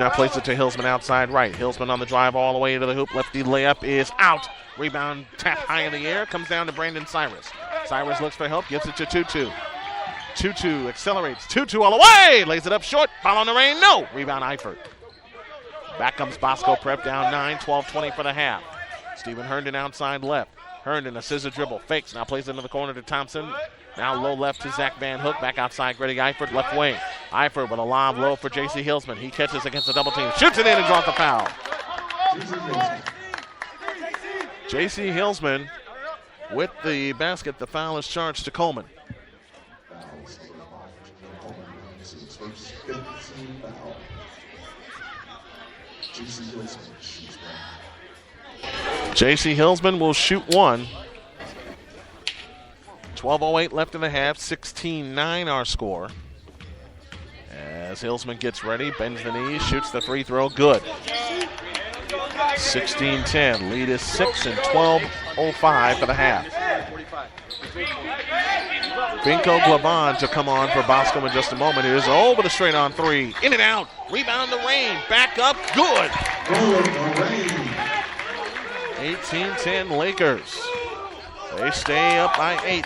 now plays it to Hillsman outside right. Hillsman on the drive all the way to the hoop. Lefty layup is out. Rebound tap high in the air. Comes down to Brandon Cyrus. Cyrus looks for help. Gives it to Tutu. Tutu accelerates. Tutu all the way. Lays it up short. Foul on the rain. No. Rebound Eifert. Back comes Bosco Prep down 9. 12-20 for the half. Stephen Herndon outside left. Herndon a scissor dribble. Fakes. Now plays into the corner to Thompson. Now low left to Zach Van Hook. Back outside Grady Eifert. Left wing. Eifert with a lob low for J.C. Hillsman. He catches against the double team. Shoots it in and draws the foul. J.C. Hillsman with the basket. The foul is charged to Coleman. J.C. Hillsman will shoot one. 12:08 left in the half. 16-9 our score. As Hillsman gets ready, bends the knees, shoots the free throw. Good. 16-10. Lead is 6 and 12:05 for the half. Vinko Glavan to come on for Bosco in just a moment. It is over the straight on three. In and out. Rebound the rain. Back up. Good. 18-10 Lakers. They stay up by 8.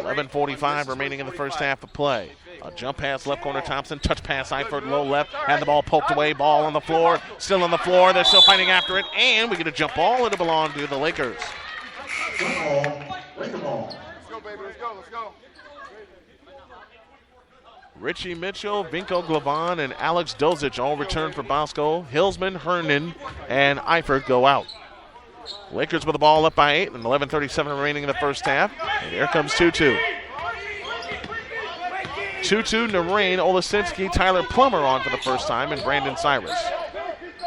11:45 remaining in the first half of play. A jump pass left corner Thompson. Touch pass Eifert low left. Had the ball poked away. Ball on the floor. Still on the floor. They're still fighting after it. And we get a jump ball. It'll belong to the Lakers. Let's go, baby. Let's go. Richie Mitchell, Vinko Glavan, and Alex Dozic all return for Bosco. Hillsman, Herndon, and Eifert go out. Lakers with the ball up by 8 and 11:37 remaining in the first half. And here comes Tutu. Tutu, Narain, Olasinski, Tyler Plummer on for the first time, and Brandon Cyrus.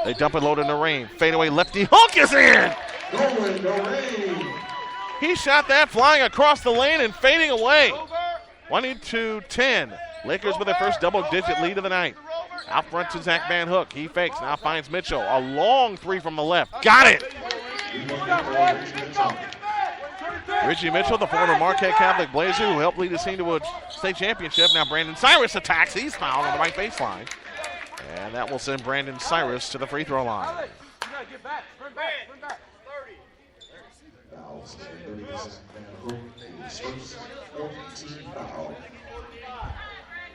They dump it low to Narain. Fadeaway lefty hook is in! He shot that flying across the lane and fading away. 22-10. Lakers with their first double-digit lead of the night. Out front to Zach Van Hook. He fakes. Now finds Mitchell. A long three from the left. Got it! Richie Mitchell, the former Marquette Catholic Blazer who helped lead his team to a state championship. Now Brandon Cyrus attacks. He's fouled on the right baseline. And that will send Brandon Cyrus to the free throw line.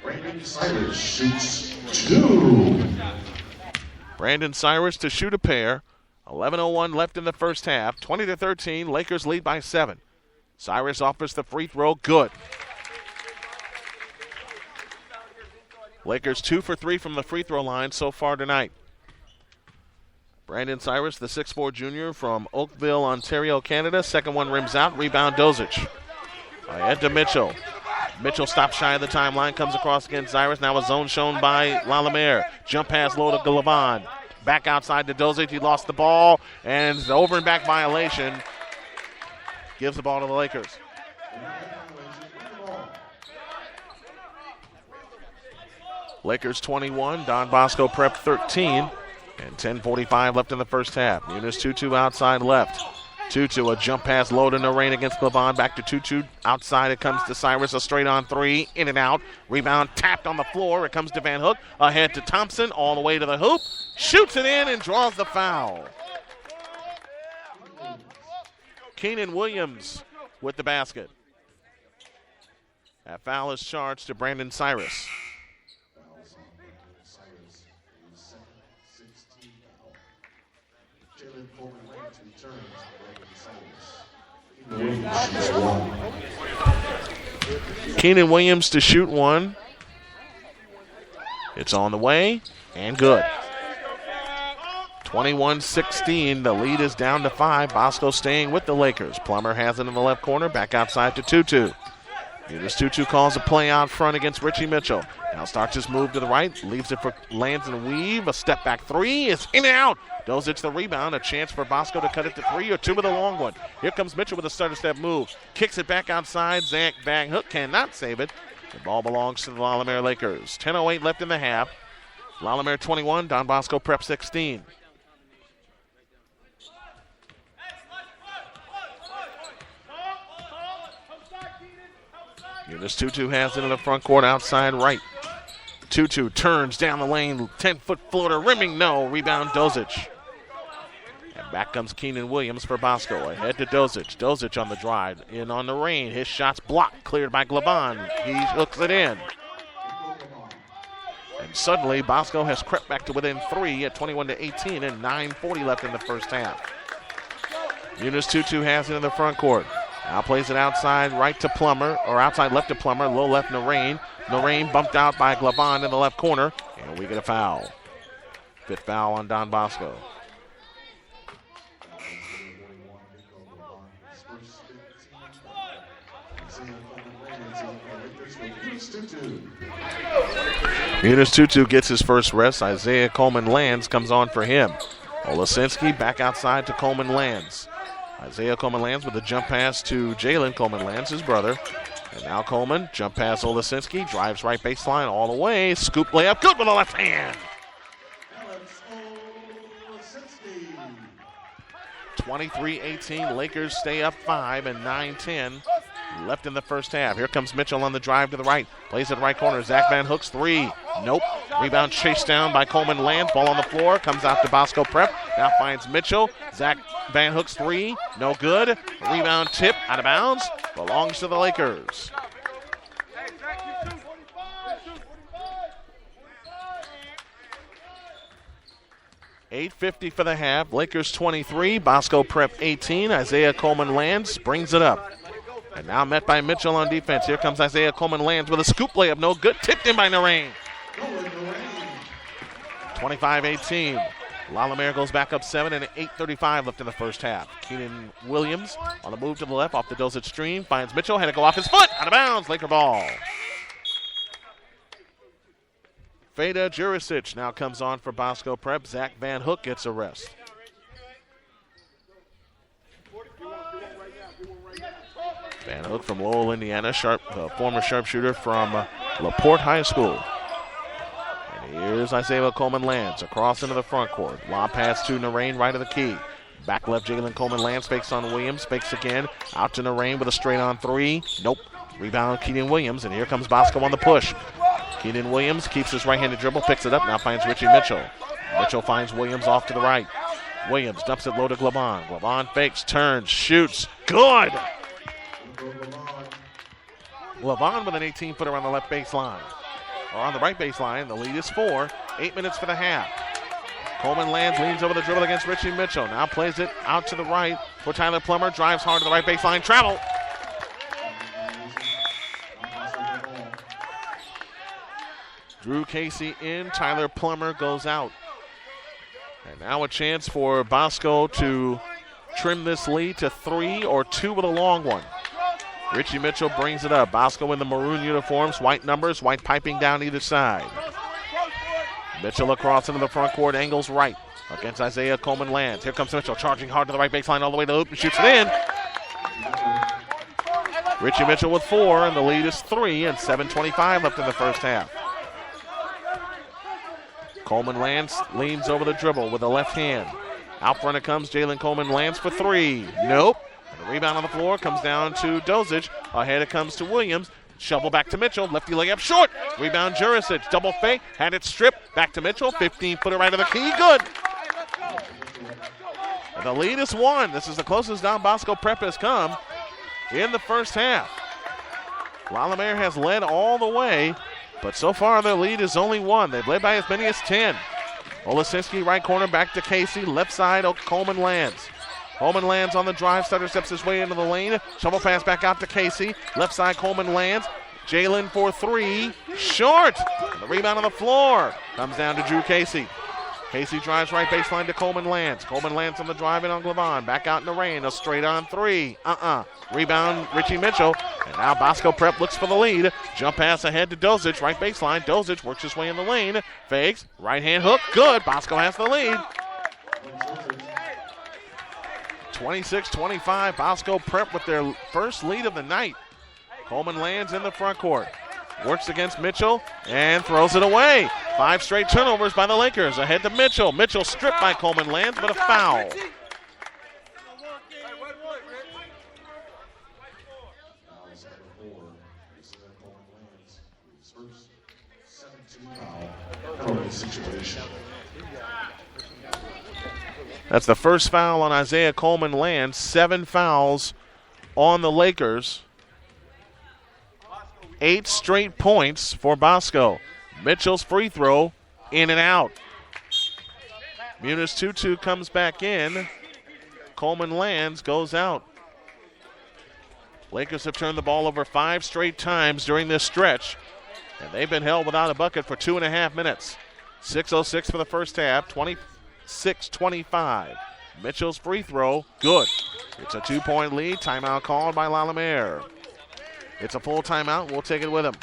Brandon Cyrus shoots 2. Brandon Cyrus to shoot a pair. 11:01 left in the first half. 20-13. Lakers lead by 7. Cyrus offers the free throw. Good. Lakers 2 for 3 from the free throw line so far tonight. Brandon Cyrus, the 6'4 junior from Oakville, Ontario, Canada. Second one rims out. Rebound Dozic. Ahead to Mitchell. Mitchell stops shy of the timeline. Comes across against Cyrus. Now a zone shown by LaLumiere. Jump pass low to Glavan. Back outside to Dozic. He lost the ball. And the over and back violation. Gives the ball to the Lakers. Lakers 21. Don Bosco Prep 13. And 10:45 left in the first half. Eunice Tutu outside left. Tutu, a jump pass low to Narain against Glavan. Back to Tutu. Outside it comes to Cyrus. A straight on three. In and out. Rebound tapped on the floor. It comes to Van Hook. Ahead to Thompson. All the way to the hoop. Shoots it in and draws the foul. Keenan Williams with the basket. That foul is charged to Brandon Cyrus. Keenan Williams to shoot one. It's on the way and good. 21-16. The lead is down to 5. Bosco staying with the Lakers. Plummer has it in the left corner. Back outside to Tutu. Eunice Tutu calls a play out front against Richie Mitchell. Now starts his move to the right. Leaves it for Lands and Weave. A step back three. It's in and out. Dozic the rebound. A chance for Bosco to cut it to 3 or 2 with a long one. Here comes Mitchell with a stutter step move. Kicks it back outside. Zach Van Hook cannot save it. The ball belongs to the LaLumiere Lakers. 10:08 left in the half. LaLumiere 21. Don Bosco Prep 16. Eunice Tutu has it in the front court outside right. 2-2 turns down the lane. 10-foot floater rimming. No. Rebound Dozic. And back comes Keenan Williams for Bosco. Ahead to Dozic. Dozic on the drive. In on the rain. His shot's blocked. Cleared by Glavon. He hooks it in. And suddenly, Bosco has crept back to within 3 at 21-18 and 9:40 left in the first half. Eunice Tutu has it in the front court. Now plays it outside right to Plummer, or outside left to Plummer. Low left Narain. Narain bumped out by Glavon in the left corner. And we get a foul. 5th foul on Don Bosco. Eunice Tutu gets his first rest. Isaiah Coleman-Lands comes on for him. Olasinski back outside to Coleman-Lands. Isaiah Coleman-Lands with a jump pass to Jalen Coleman-Lands, his brother. And now Coleman, jump pass Olasinski, drives right baseline all the way. Scoop layup, good with the left hand. 23-18, Lakers stay up 5 and 9-10 left in the first half. Here comes Mitchell on the drive to the right. Plays it right corner. Zach Van Hook's 3. Nope. Rebound chased down by Coleman-Lands. Ball on the floor. Comes out to Bosco Prep. Now finds Mitchell. Zach Van Hook's 3. No good. Rebound tip out of bounds. Belongs to the Lakers. $8:50 for the half. Lakers 23. Bosco Prep 18. Isaiah Coleman-Lands brings it up. And now met by Mitchell on defense. Here comes Isaiah Coleman-Lands with a scoop layup. No good. Tipped in by Narain. 25-18. LaLumiere goes back up 7 and 8:35 left in the first half. Keenan Williams on the move to the left off the Dozic stream. Finds Mitchell. Had to go off his foot. Out of bounds. Laker ball. Feda Jurisic now comes on for Bosco Prep. Zach Van Hook gets a rest. Van Hook from Lowell, Indiana, former sharpshooter from LaPorte High School. And here's Isaiah Coleman-Lands across into the front court. Lob pass to Narain, right of the key. Back left, Jalen Coleman-Lands fakes on Williams, fakes again. Out to Narain with a straight-on 3. Nope. Rebound Keenan Williams, and here comes Bosco on the push. Keenan Williams keeps his right-handed dribble, picks it up, now finds Richie Mitchell. Mitchell finds Williams off to the right. Williams dumps it low to Glavon. Glavon fakes, turns, shoots. Good! Glavon with an 18-footer on the left baseline. Or on the right baseline. The lead is 4. 8 minutes for the half. Coleman-Lands leans over the dribble against Richie Mitchell. Now plays it out to the right for Tyler Plummer. Drives hard to the right baseline. Travel. Drew Casey in. Tyler Plummer goes out. And now a chance for Bosco to trim this lead to 3 or 2 with a long one. Richie Mitchell brings it up. Bosco in the maroon uniforms, white numbers, white piping down either side. Mitchell across into the front court, angles right against Isaiah Coleman-Lands. Here comes Mitchell, charging hard to the right baseline all the way to the hoop and shoots it in. Richie Mitchell with 4, and the lead is 3 and 7:25 left in the first half. Coleman-Lands leans over the dribble with the left hand. Out front it comes Jalen Coleman-Lands for 3. Nope. And the rebound on the floor comes down to Dozic. Ahead it comes to Williams. Shovel back to Mitchell. Lefty layup short. Rebound Jurisic. Double fake. Had it stripped. Back to Mitchell. 15-footer right of the key. Good. And the lead is 1. This is the closest Don Bosco Prep has come in the first half. LaLumiere has led all the way, but so far their lead is only 1. They've led by as many as 10. Olasinski right corner back to Casey. Left side Coleman-Lands. Coleman-Lands on the drive. Stutter steps his way into the lane. Shovel pass back out to Casey. Left side Coleman-Lands. Jalen for 3. Short. And the rebound on the floor comes down to Drew Casey. Casey drives right baseline to Coleman-Lands. Coleman-Lands on the drive in on Glavon. Back out in the rain. A straight on 3. Rebound Richie Mitchell. And now Bosco Prep looks for the lead. Jump pass ahead to Dozic. Right baseline. Dozic works his way in the lane. Fakes. Right hand hook. Good. Bosco has the lead. 26-25. Bosco Prep with their first lead of the night. Coleman-Lands in the front court. Works against Mitchell and throws it away. 5 straight turnovers by the Lakers. Ahead to Mitchell. Mitchell stripped by Coleman-Lands, but a foul. fouling situation. That's the first foul on Isaiah Coleman Land. 7 fouls on the Lakers. 8 straight points for Bosco. Mitchell's free throw, in and out. Muniz Tutu comes back in. Coleman Lands goes out. Lakers have turned the ball over 5 straight times during this stretch, and they've been held without a bucket for 2.5 minutes. 6:06 for the first half, 26-25. Mitchell's free throw, good. It's a 2-point lead. Timeout called by LaLumiere. It's a full timeout. We'll take it with him.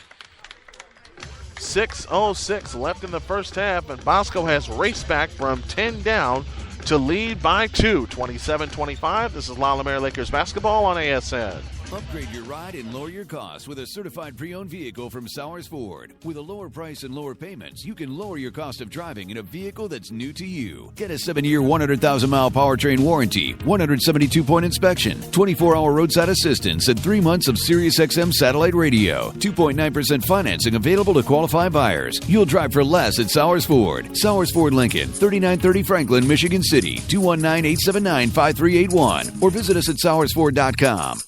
6:06 left in the first half, and Bosco has raced back from 10 down to lead by 2, 27-25. This is LaLumiere Lakers basketball on ASN. Upgrade your ride and lower your costs with a certified pre-owned vehicle from Sowers Ford. With a lower price and lower payments, you can lower your cost of driving in a vehicle that's new to you. Get a 7-year, 100,000-mile powertrain warranty, 172-point inspection, 24-hour roadside assistance, and 3 months of Sirius XM satellite radio. 2.9% financing available to qualified buyers. You'll drive for less at Sowers Ford. Sowers Ford Lincoln, 3930 Franklin, Michigan City, 219-879-5381. Or visit us at SowersFord.com.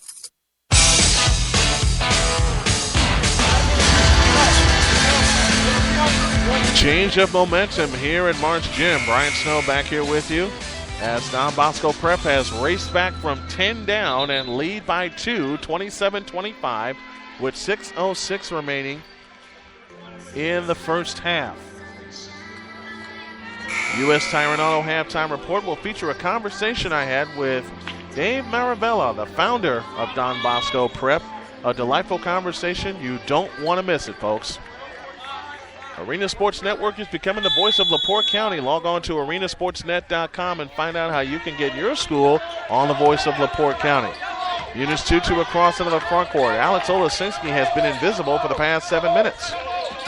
Change of momentum here at March Gym. Brian Snow back here with you as Don Bosco Prep has raced back from 10 down and lead by 2, 27-25, with 6:06 remaining in the first half. U.S. Tire Auto halftime report will feature a conversation I had with Dave Marabella, the founder of Don Bosco Prep. A delightful conversation. You don't want to miss it, folks. Arena Sports Network is becoming the voice of LaPorte County. Log on to arenasportsnet.com and find out how you can get your school on the voice of LaPorte County. Muniz Tutu across into the front court. Alex Olasinski has been invisible for the past 7 minutes.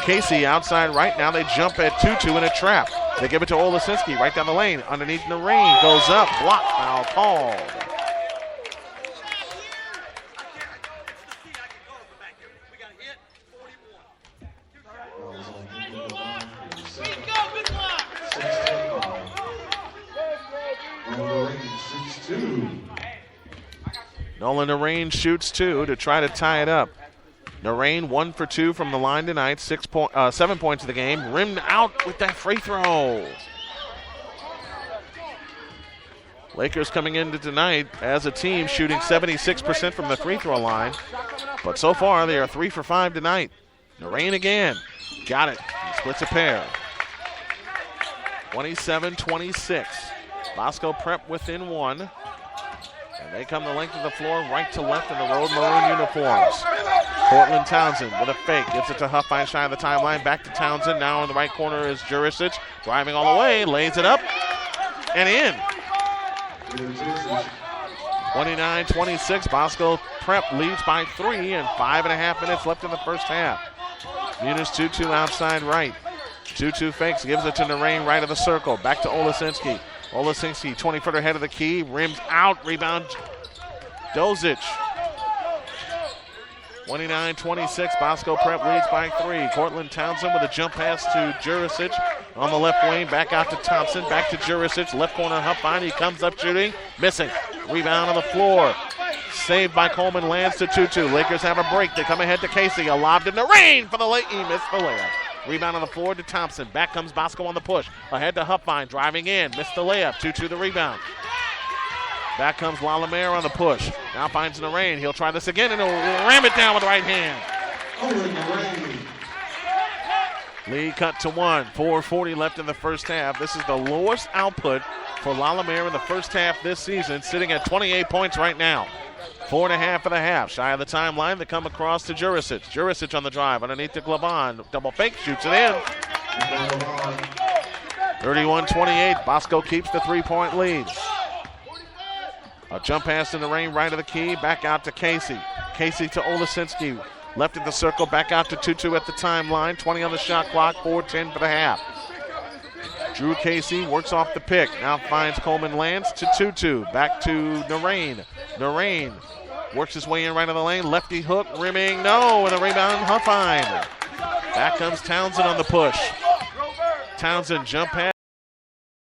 Casey outside right now. They jump at Tutu in a trap. They give it to Olasinski right down the lane. Underneath the rain. Goes up. Block foul called. Nolan Narain shoots 2 to try to tie it up. Narain 1 for 2 from the line tonight. 7 points of the game. Rimmed out with that free throw. Lakers coming into tonight as a team shooting 76% from the free throw line. But so far they are 3 for 5 tonight. Narain again. Got it. He splits a pair. 27-26. Bosco Prep within 1. And they come the length of the floor, right to left in the road maroon uniforms. Cortland Townsend with a fake. Gives it to Huffine shy of the timeline. Back to Townsend. Now in the right corner is Jurisic. Driving all the way. Lays it up. And in. 29-26. Bosco Prep leads by 3 and 5.5 minutes left in the first half. Muniz Tutu outside right. Tutu fakes. Gives it to Narain right of the circle. Back to Olasinski. Olasinski, 20-footer ahead of the key, rims out, rebound, Dozic. 29-26, Bosco Prep leads by 3. Cortland Townsend with a jump pass to Jurisic on the left wing, back out to Thompson, back to Jurisic, left corner Huffine, he comes up shooting, missing. Rebound on the floor, saved by Coleman, lands to Tutu. Lakers have a break, they come ahead to Casey, a lob in the rain for the late, he missed the layup. Rebound on the floor to Thompson. Back comes Bosco on the push. Ahead to Huffine, driving in. Missed the layup. Tutu the rebound. Back comes LaLumiere on the push. Now finds Narain. He'll try this again and he'll ram it down with the right hand. Lead cut to 1. 4:40 left in the first half. This is the lowest output for LaLumiere in the first half this season, sitting at 28 points right now. 4.5 of the half. Shy of the timeline. They come across to Jurisic. Jurisic on the drive. Underneath to Glaban. Double fake. Shoots it in. 31-28. Bosco keeps the 3-point lead. A jump pass in the rain right of the key. Back out to Casey. Casey to Olasinski. Left of the circle. Back out to Tutu at the timeline. 20 on the shot clock. 4:10 for the half. Drew Casey works off the pick. Now finds Coleman Lance to Tutu. Back to Narain. Narain works his way in right of the lane. Lefty hook, rimming, no, and a rebound, Huffine. Back comes Townsend on the push. Townsend jump pass.